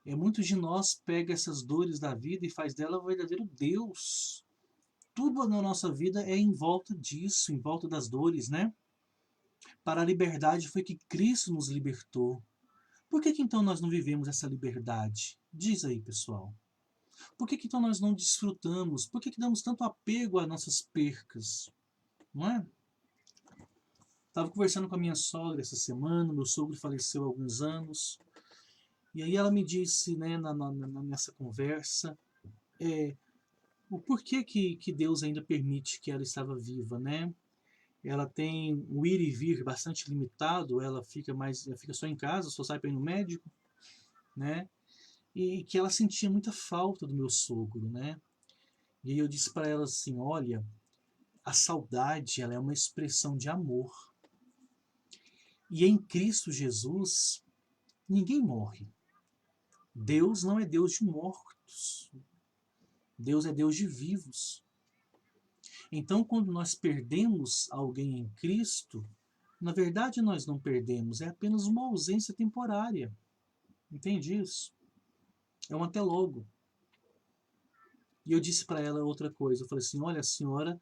Muitos de nós pega essas dores da vida e faz dela o verdadeiro Deus. Tudo na nossa vida é em volta disso, em volta das dores, né? Para a liberdade foi que Cristo nos libertou. Por que então nós não vivemos essa liberdade? Diz aí, pessoal. Por que então nós não desfrutamos? Por que damos tanto apego às nossas percas? Não é? Estava conversando com a minha sogra essa semana, meu sogro faleceu há alguns anos, e aí ela me disse, né, nessa conversa, o porquê que Deus ainda permite que ela estava viva, né? Ela tem um ir e vir bastante limitado, ela fica só em casa, só sai para ir no médico, né? E que ela sentia muita falta do meu sogro, né? E aí eu disse para ela assim, olha, a saudade, ela é uma expressão de amor. E em Cristo Jesus, ninguém morre. Deus não é Deus de mortos. Deus é Deus de vivos. Então, quando nós perdemos alguém em Cristo, na verdade nós não perdemos, é apenas uma ausência temporária. Entende isso? É um até logo. E eu disse para ela outra coisa, eu falei assim, olha, a senhora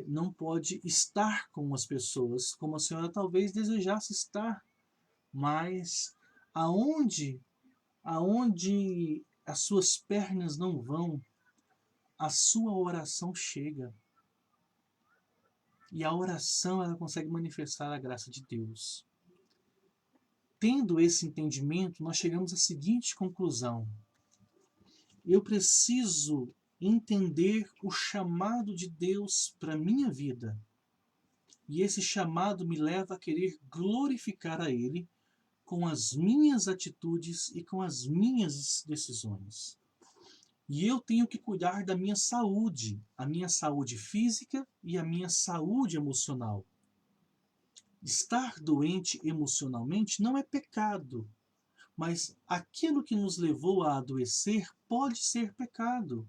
não pode estar com as pessoas como a senhora talvez desejasse estar, mas aonde as suas pernas não vão, a sua oração chega. E a oração, ela consegue manifestar a graça de Deus. Tendo esse entendimento, nós chegamos à seguinte conclusão. Eu preciso entender o chamado de Deus para a minha vida. E esse chamado me leva a querer glorificar a Ele com as minhas atitudes e com as minhas decisões. E eu tenho que cuidar da minha saúde, a minha saúde física e a minha saúde emocional. Estar doente emocionalmente não é pecado, mas aquilo que nos levou a adoecer pode ser pecado.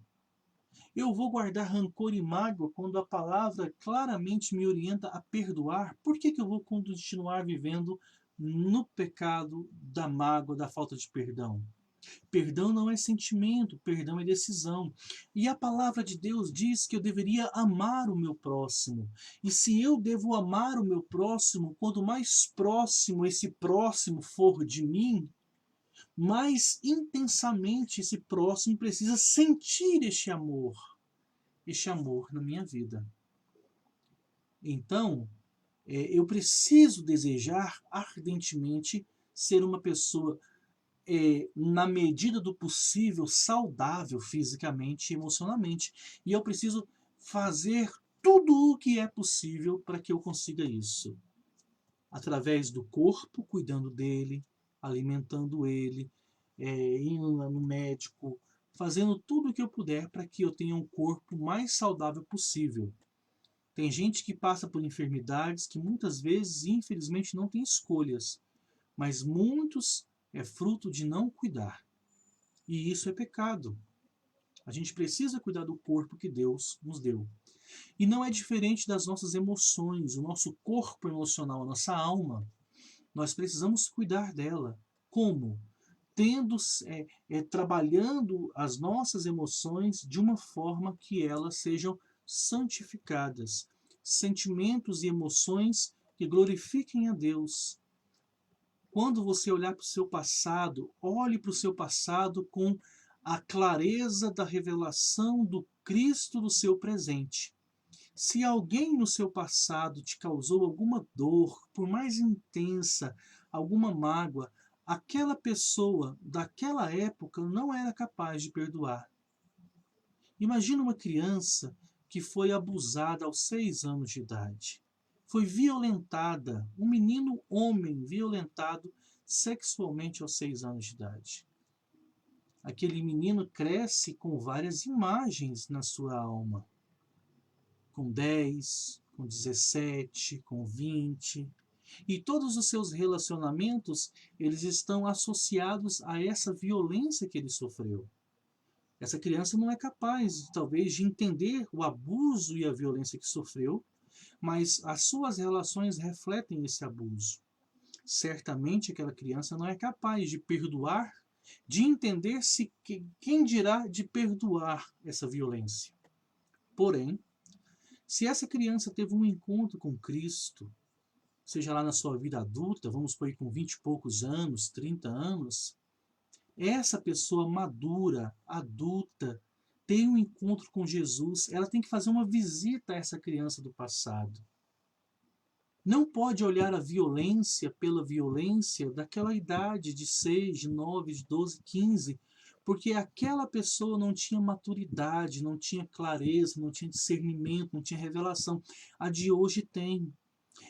Eu vou guardar rancor e mágoa quando a palavra claramente me orienta a perdoar. Por que eu vou continuar vivendo no pecado da mágoa, da falta de perdão? Perdão não é sentimento, perdão é decisão. E a palavra de Deus diz que eu deveria amar o meu próximo. E se eu devo amar o meu próximo, quanto mais próximo esse próximo for de mim, mais intensamente esse próximo precisa sentir este amor na minha vida. Então, eu preciso desejar ardentemente ser uma pessoa, na medida do possível, saudável fisicamente e emocionalmente. E eu preciso fazer tudo o que é possível para que eu consiga isso. Através do corpo, cuidando dele, alimentando ele, indo no médico, fazendo tudo o que eu puder para que eu tenha um corpo mais saudável possível. Tem gente que passa por enfermidades que muitas vezes, infelizmente, não tem escolhas, mas muitos é fruto de não cuidar. E isso é pecado. A gente precisa cuidar do corpo que Deus nos deu. E não é diferente das nossas emoções, o nosso corpo emocional, a nossa alma. Nós precisamos cuidar dela. Como? Trabalhando as nossas emoções de uma forma que elas sejam santificadas. Sentimentos e emoções que glorifiquem a Deus. Quando você olhar para o seu passado, olhe para o seu passado com a clareza da revelação do Cristo do seu presente. Se alguém no seu passado te causou alguma dor, por mais intensa, alguma mágoa, aquela pessoa daquela época não era capaz de perdoar. Imagina uma criança que foi abusada aos 6 anos de idade. Foi violentada, um menino homem violentado sexualmente aos 6 anos de idade. Aquele menino cresce com várias imagens na sua alma. Com 10, com 17, com 20. E todos os seus relacionamentos, eles estão associados a essa violência que ele sofreu. Essa criança não é capaz, talvez, de entender o abuso e a violência que sofreu, mas as suas relações refletem esse abuso. Certamente aquela criança não é capaz de perdoar, de entender se quem dirá de perdoar essa violência. Porém, se essa criança teve um encontro com Cristo, seja lá na sua vida adulta, vamos por aí com 20 e poucos anos, 30 anos, essa pessoa madura, adulta, tem um encontro com Jesus, ela tem que fazer uma visita a essa criança do passado. Não pode olhar a violência pela violência daquela idade de 6, de 9, de 12, 15, porque aquela pessoa não tinha maturidade, não tinha clareza, não tinha discernimento, não tinha revelação. A de hoje tem.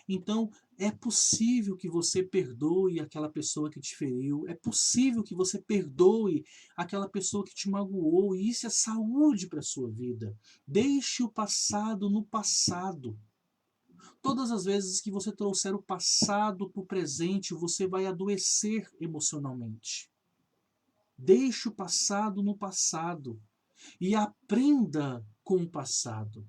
Então, é possível que você perdoe aquela pessoa que te feriu, é possível que você perdoe aquela pessoa que te magoou, e isso é saúde para a sua vida. Deixe o passado no passado. Todas as vezes que você trouxer o passado para o presente, você vai adoecer emocionalmente. Deixe o passado no passado e aprenda com o passado.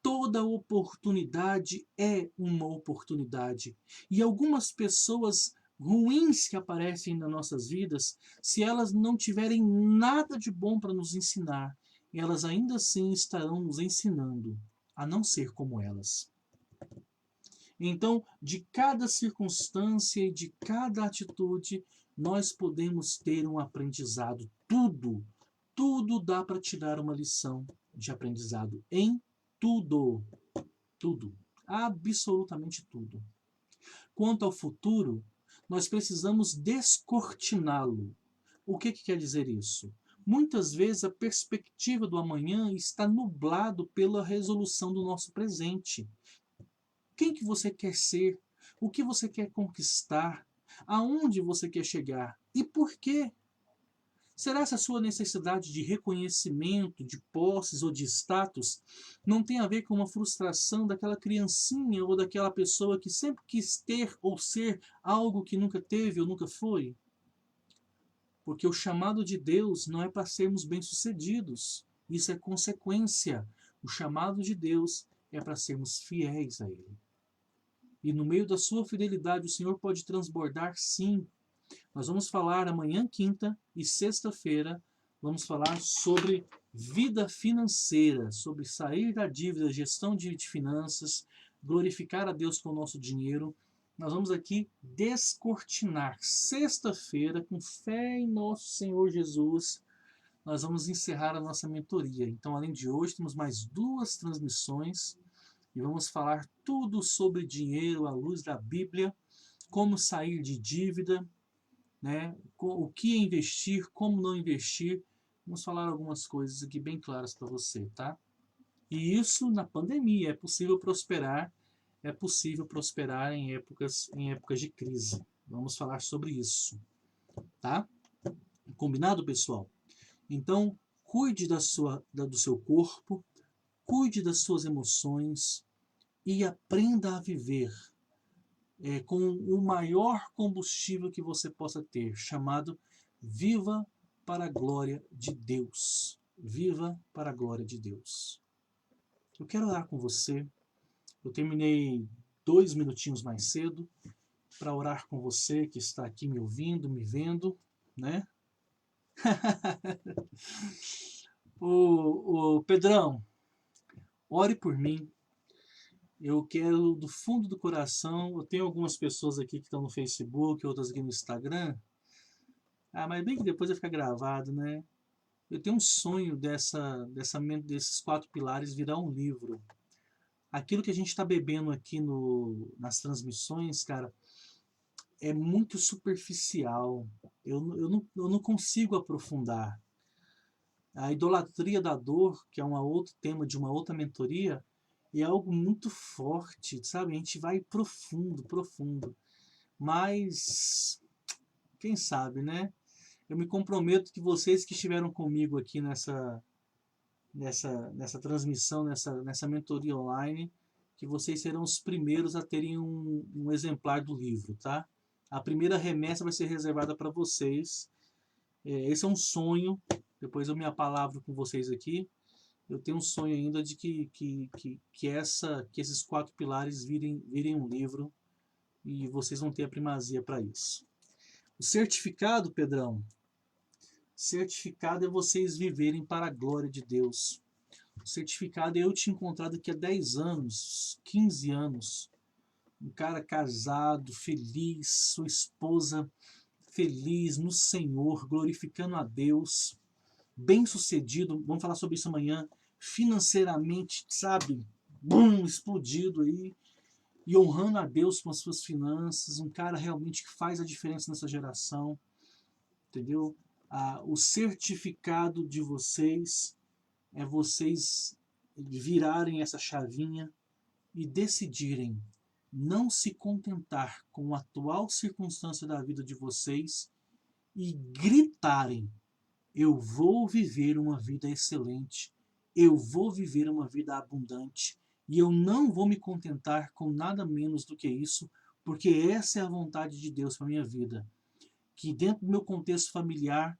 Toda oportunidade é uma oportunidade. E algumas pessoas ruins que aparecem nas nossas vidas, se elas não tiverem nada de bom para nos ensinar, elas ainda assim estarão nos ensinando a não ser como elas. Então, de cada circunstância e de cada atitude, nós podemos ter um aprendizado. Tudo dá para tirar uma lição de aprendizado em tudo. Tudo. Absolutamente tudo. Quanto ao futuro, nós precisamos descortiná-lo. O que quer dizer isso? Muitas vezes a perspectiva do amanhã está nublado pela resolução do nosso presente. Quem que você quer ser? O que você quer conquistar? Aonde você quer chegar? E por quê? Será que a sua necessidade de reconhecimento, de posses ou de status não tem a ver com uma frustração daquela criancinha ou daquela pessoa que sempre quis ter ou ser algo que nunca teve ou nunca foi? Porque o chamado de Deus não é para sermos bem-sucedidos. Isso é consequência. O chamado de Deus é para sermos fiéis a Ele. E no meio da sua fidelidade, o Senhor pode transbordar, sim. Nós vamos falar amanhã, quinta, e sexta-feira, vamos falar sobre vida financeira, sobre sair da dívida, gestão de finanças, glorificar a Deus com o nosso dinheiro. Nós vamos aqui descortinar. Sexta-feira, com fé em nosso Senhor Jesus, nós vamos encerrar a nossa mentoria. Então, além de hoje, temos mais 2 transmissões e vamos falar tudo sobre dinheiro à luz da Bíblia, como sair de dívida, né? O que investir, como não investir. Vamos falar algumas coisas aqui bem claras para você, tá? E isso na pandemia, é possível prosperar em épocas de crise. Vamos falar sobre isso, tá? Combinado, pessoal? Então, cuide do seu corpo, cuide das suas emoções e aprenda a viver com o maior combustível que você possa ter, chamado Viva para a Glória de Deus. Viva para a Glória de Deus. Eu quero orar com você. Eu terminei 2 minutinhos mais cedo para orar com você que está aqui me ouvindo, me vendo, né? Ô Pedrão, ore por mim. Eu quero do fundo do coração. Eu tenho algumas pessoas aqui que estão no Facebook, outras aqui no Instagram. Mas bem que depois vai ficar gravado, né? Eu tenho um sonho desses 4 pilares virar um livro. Aquilo que a gente está bebendo aqui nas transmissões, cara, é muito superficial. Eu não consigo aprofundar. A idolatria da dor, que é um outro tema de uma outra mentoria, é algo muito forte, sabe? A gente vai profundo, profundo. Mas, quem sabe, né? Eu me comprometo que vocês que estiveram comigo aqui nessa transmissão, nessa mentoria online, que vocês serão os primeiros a terem um exemplar do livro, tá? A primeira remessa vai ser reservada para vocês. Esse é um sonho. Depois eu me apalavro com vocês aqui. Eu tenho um sonho ainda de que esses 4 pilares virem um livro e vocês vão ter a primazia para isso. O certificado, Pedrão, certificado é vocês viverem para a glória de Deus. O certificado é eu te encontrar daqui a 10 anos, 15 anos, um cara casado, feliz, sua esposa feliz no Senhor, glorificando a Deus, bem-sucedido, vamos falar sobre isso amanhã, financeiramente, sabe, explodido aí, e honrando a Deus com as suas finanças, um cara realmente que faz a diferença nessa geração, entendeu? O certificado de vocês é vocês virarem essa chavinha e decidirem não se contentar com a atual circunstância da vida de vocês e gritarem: eu vou viver uma vida excelente, eu vou viver uma vida abundante e eu não vou me contentar com nada menos do que isso, porque essa é a vontade de Deus para minha vida. Que dentro do meu contexto familiar,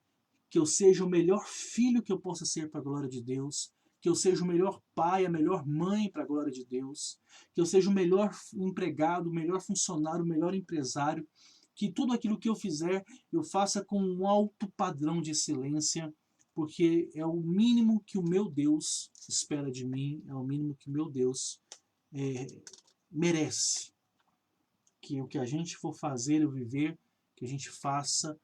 que eu seja o melhor filho que eu possa ser para a glória de Deus, que eu seja o melhor pai, a melhor mãe para a glória de Deus, que eu seja o melhor empregado, o melhor funcionário, o melhor empresário, que tudo aquilo que eu fizer, eu faça com um alto padrão de excelência, porque é o mínimo que o meu Deus espera de mim, é o mínimo que o meu Deus merece. Que o que a gente for fazer e viver, que a gente faça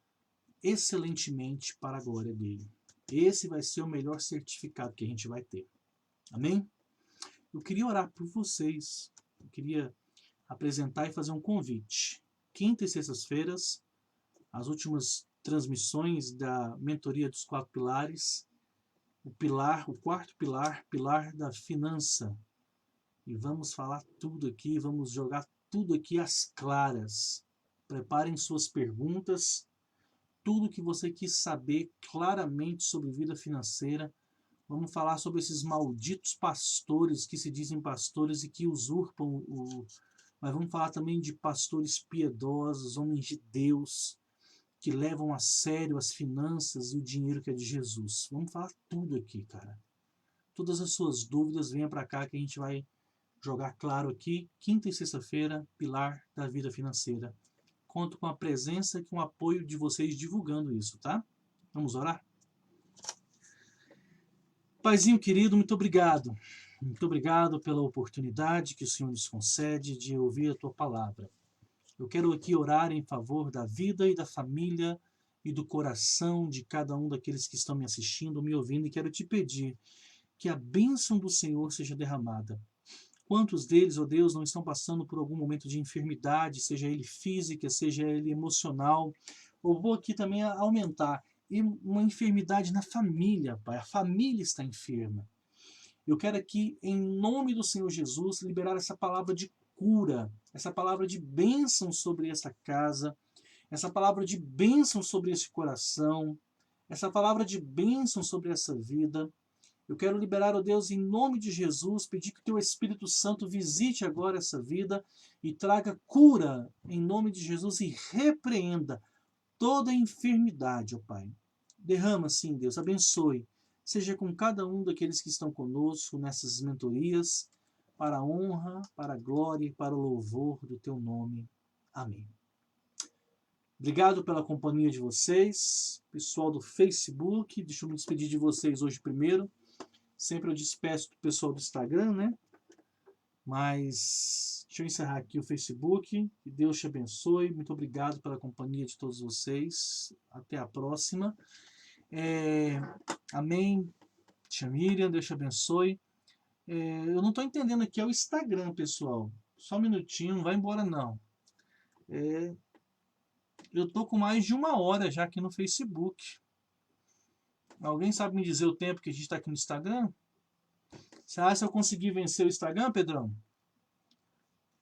excelentemente para a glória dele. Esse vai ser o melhor certificado que a gente vai ter. Amém? Eu queria orar por vocês. Eu queria apresentar e fazer um convite. Quinta e sextas-feiras, as últimas transmissões da mentoria dos 4 pilares. O 4º pilar, pilar da finança. E vamos falar tudo aqui, vamos jogar tudo aqui às claras. Preparem suas perguntas. Tudo que você quis saber claramente sobre vida financeira. Vamos falar sobre esses malditos pastores que se dizem pastores e que usurpam Mas vamos falar também de pastores piedosos, homens de Deus, que levam a sério as finanças e o dinheiro que é de Jesus. Vamos falar tudo aqui, cara. Todas as suas dúvidas, venha para cá que a gente vai jogar claro aqui. Quinta e sexta-feira, pilar da vida financeira, conto com a presença e com o apoio de vocês divulgando isso, tá? Vamos orar? Paizinho querido, muito obrigado. Muito obrigado pela oportunidade que o Senhor nos concede de ouvir a tua palavra. Eu quero aqui orar em favor da vida e da família e do coração de cada um daqueles que estão me assistindo, me ouvindo, e quero te pedir que a bênção do Senhor seja derramada. Quantos deles, ó Deus, não estão passando por algum momento de enfermidade, seja ele física, seja ele emocional, ou vou aqui também aumentar, e uma enfermidade na família, Pai. A família está enferma. Eu quero aqui, em nome do Senhor Jesus, liberar essa palavra de cura, essa palavra de bênção sobre essa casa, essa palavra de bênção sobre esse coração, essa palavra de bênção sobre essa vida. Eu quero liberar, ó Deus, em nome de Jesus, pedir que o teu Espírito Santo visite agora essa vida e traga cura em nome de Jesus e repreenda toda enfermidade, ó Pai. Derrama, sim, Deus, abençoe. Seja com cada um daqueles que estão conosco nessas mentorias, para a honra, para a glória e para o louvor do teu nome. Amém. Obrigado pela companhia de vocês, pessoal do Facebook. Deixa eu me despedir de vocês hoje primeiro. Sempre eu despeço do pessoal do Instagram, né? Mas deixa eu encerrar aqui o Facebook. Que Deus te abençoe. Muito obrigado pela companhia de todos vocês. Até a próxima. Amém. Tia Miriam, Deus te abençoe. Eu não estou entendendo aqui, é o Instagram, pessoal. Só um minutinho, não vai embora não. Eu estou com mais de 1 hora já aqui no Facebook. Alguém sabe me dizer o tempo que a gente está aqui no Instagram? Você acha que eu consegui vencer o Instagram, Pedrão?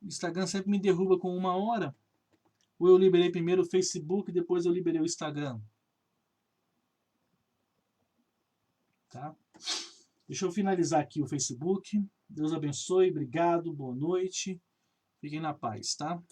O Instagram sempre me derruba com 1 hora. Ou eu liberei primeiro o Facebook e depois eu liberei o Instagram? Tá? Deixa eu finalizar aqui o Facebook. Deus abençoe, obrigado, boa noite. Fiquem na paz, tá?